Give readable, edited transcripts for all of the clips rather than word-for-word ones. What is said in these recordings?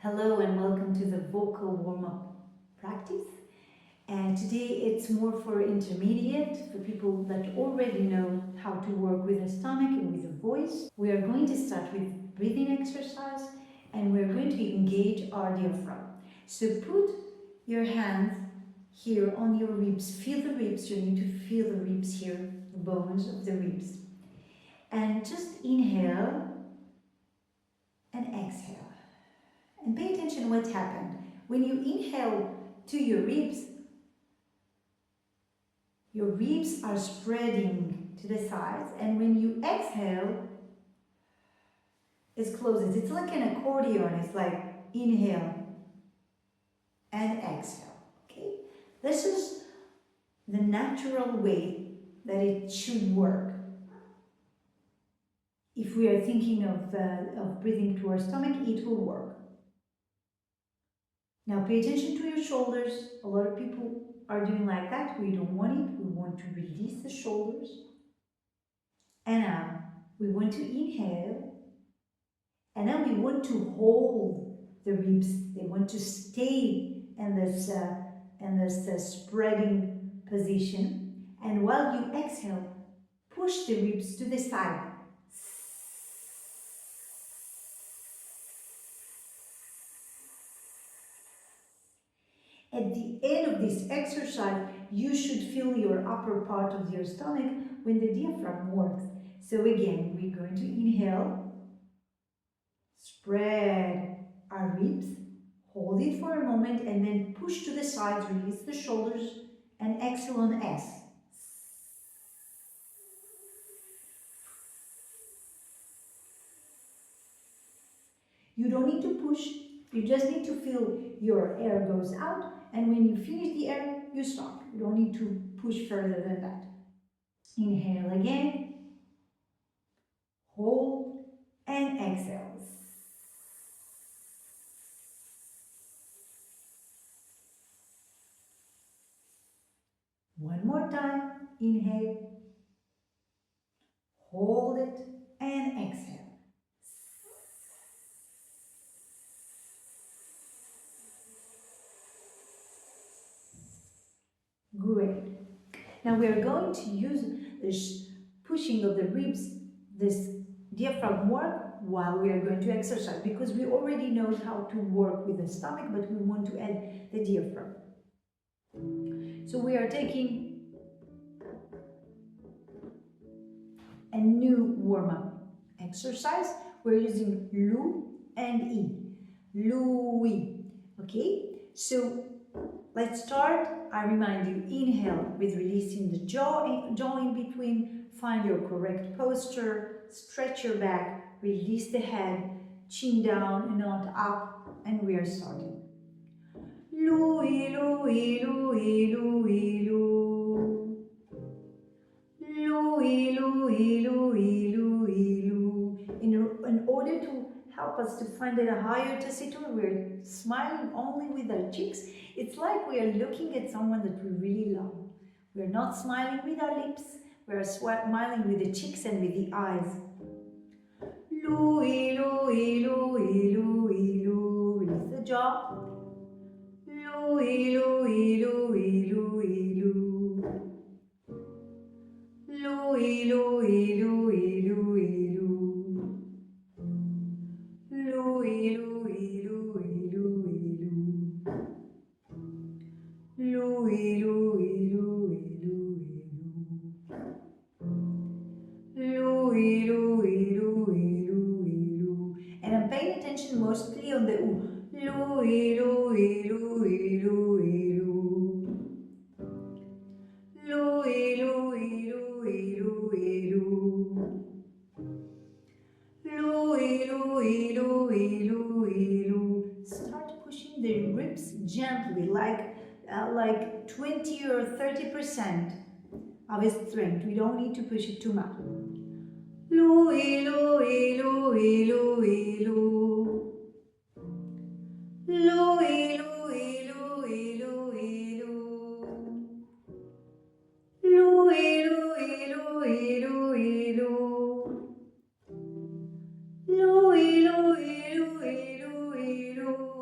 Hello and welcome to the vocal warm-up practice. And today it's more for intermediate, for people that already know how to work with the stomach and with the voice. We are going to start with breathing exercise and we're going to engage our diaphragm. So put your hands here on your ribs. Feel the ribs. You need to feel the ribs here, the bones of the ribs. And just inhale and exhale. And pay attention to what happened. When you inhale to your ribs are spreading to the sides, and when you exhale, it closes. It's like an accordion. It's like inhale and exhale. Okay? This is the natural way that it should work. If we are thinking of breathing to our stomach, it will work. Now pay attention to your shoulders. A lot of people are doing like that. We don't want it. We want to release the shoulders. And now we want to inhale. And now we want to hold the ribs. They want to stay in this spreading position. And while you exhale, push the ribs to the side. At the end of this exercise, you should feel your upper part of your stomach when the diaphragm works. So again, we're going to inhale, spread our ribs, hold it for a moment, and then push to the sides, release the shoulders, and exhale on S. You don't need to push, you just need to feel your air goes out, and when you finish the air, you stop. You don't need to push further than that. Inhale again, hold, and exhale. One more time, inhale, hold it, and exhale. Great. Now we are going to use this pushing of the ribs, this diaphragm work, while we are going to exercise, because we already know how to work with the stomach, but we want to add the diaphragm. So we are taking a new warm-up exercise. We're using Lu and E. Louis. Okay? So let's start. I remind you, inhale with releasing the jaw in between. Find your correct posture. Stretch your back. Release the head. Chin down, not up. And we are starting. Louis, Louis, Louis, Louis, Louis. Louis, Louis, Louis, Louis, Louis. In order to help us to find a higher tessitura, we're smiling only with our cheeks. It's like we are looking at someone that we really love. We're not smiling with our lips, we're smiling with the cheeks and with the eyes. Louis, Louis, Louis, Louis, Louis. Release the jaw. Louis, Louis, Louis, Louis, Louis. Louis, Louis, Louis, Louis, Louis. Louis, Louis, Louis, Louis, Louis. Louis, Louis, Louis, Louis, Louis. Louis, Louis, Louis, Louis, Louis. And I'm paying attention mostly on the U. Louis, Louis, Louis, Louis, Louis. Louis, Louis, Louis, Louis, Louis. Louis, Louis, Louis, Louis, Louis. Start pushing the ribs gently, like 20 or 30% of its strength. We don't need to push it too much. Louis, Louis, Louis, Louis, Louis. Louis, Louis, Louis, Louis, Louis. Louis, Louis, Louis, Louis, Louis. Louis, Louis, Louis, Louis, Louis.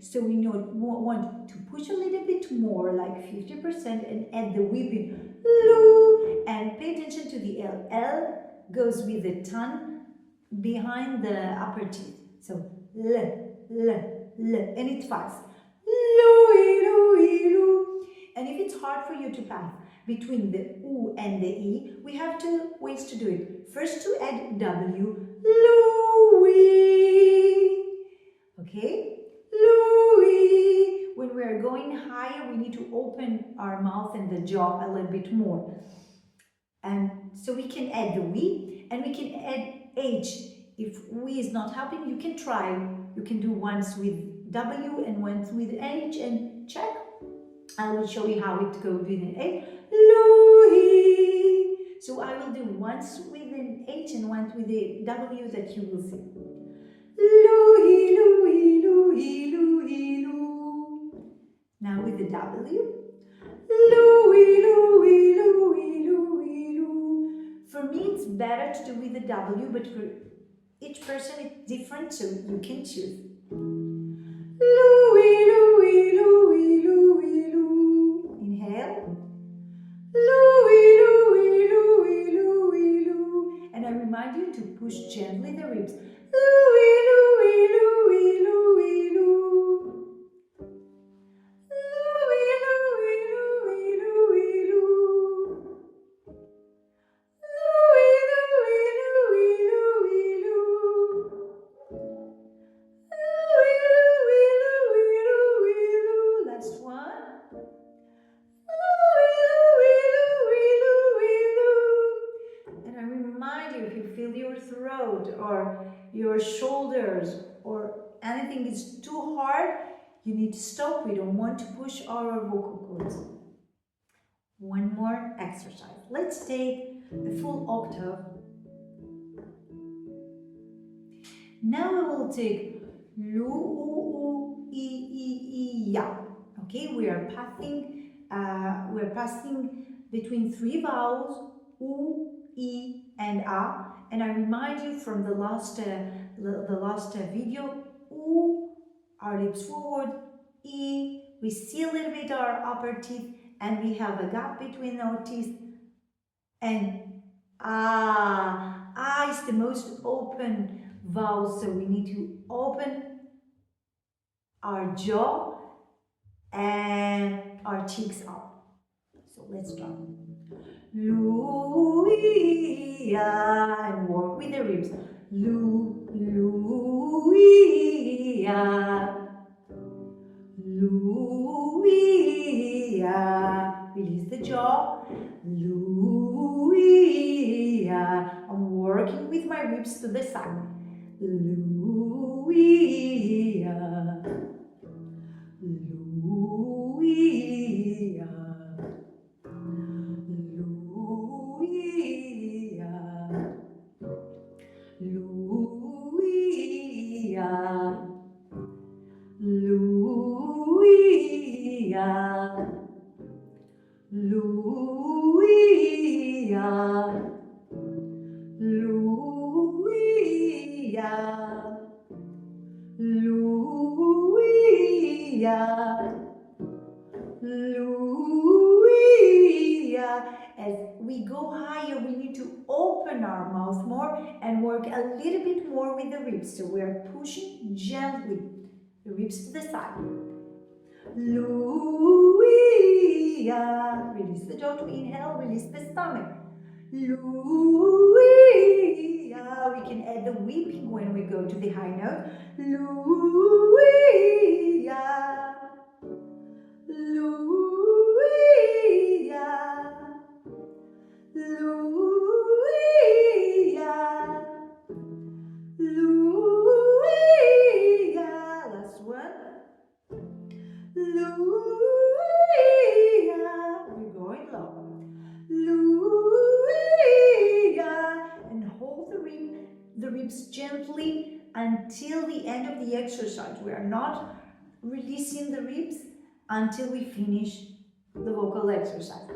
So we want to push a little bit more, like 50%, and add the weeping loo, and pay attention to the L. L goes with the tongue behind the upper teeth. So L, L, L, and it's fast. Loo, loo, loo. And if it's hard for you to pass between the U and the E, we have two ways to do it. First, to add W, Louis. Okay? Louis. When we are going higher, we need to open our mouth and the jaw a little bit more. And so we can add the we, and we can add H. If we is not helping, you can try. You can do once with W and once with H and check. I will show you how it goes with an H. Louis. So I will do once with an H and once with a W that you will see. Louis, Louis, Louis, Louis, Lou. Now with the W. Louis, Louis, Louis, Louis, Lou. For me, it's better to do with the W, but for each person it's different, so you can choose. Louis, Louis, Louis, Louis, Lou. Inhale. Louis, Louis, Louis, Louis, Lou. And I remind you to push gently the ribs. Louis, Louis, Louis, Louis, Lou. Louis, Louis, Louis, Louis, Lou. Louis, Louis, Louis, Louis, Lou. Louis, Louis, Louis, Louis, Lou. Last one. Louis, Louis, Louis, Louis, Lou. And I remind you, if you feel your throat or your shoulders or anything is too hard, you need to stop. We don't want to push our vocal cords. One more exercise. Let's take a full octave. Now we will take lu, u, u, i, ya. Okay, we are passing between three vowels, u, i, and a. And I remind you from the last video, u, our lips forward, I, we see a little bit our upper teeth, and we have a gap between our teeth, and a is the most open vowel, so we need to open our jaw and our cheeks up. So let's start. Louis, and work with the ribs. Louis, Louis, release the jaw. Louis, I'm working with my ribs to the side. Louis, Louis, Louis, Louis, Louis, Louis, Louis, Louis, Louis. As we go higher, we need to open our mouth more and work a little bit more with the ribs. So we are pushing gently the ribs to the side. Louis, release the jaw to inhale, release the stomach. Louis, we can add the weeping when we go to the high note. Louis, Louis, Louis, Louis, last one. Louis, we're going low. Louis, and hold the ribs gently until the end of the exercise. We are not releasing the ribs until we finish the vocal exercise.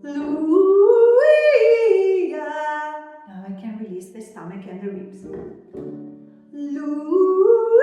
Louis, now I can release the stomach and the ribs. Louis,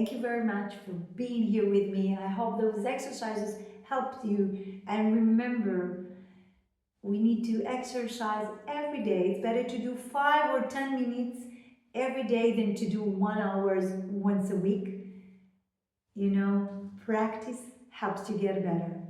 Thank you very much for being here with me. I hope those exercises helped you. And remember, we need to exercise every day. It's better to do 5 or 10 minutes every day than to do 1 hour once a week. You know, practice helps you get better.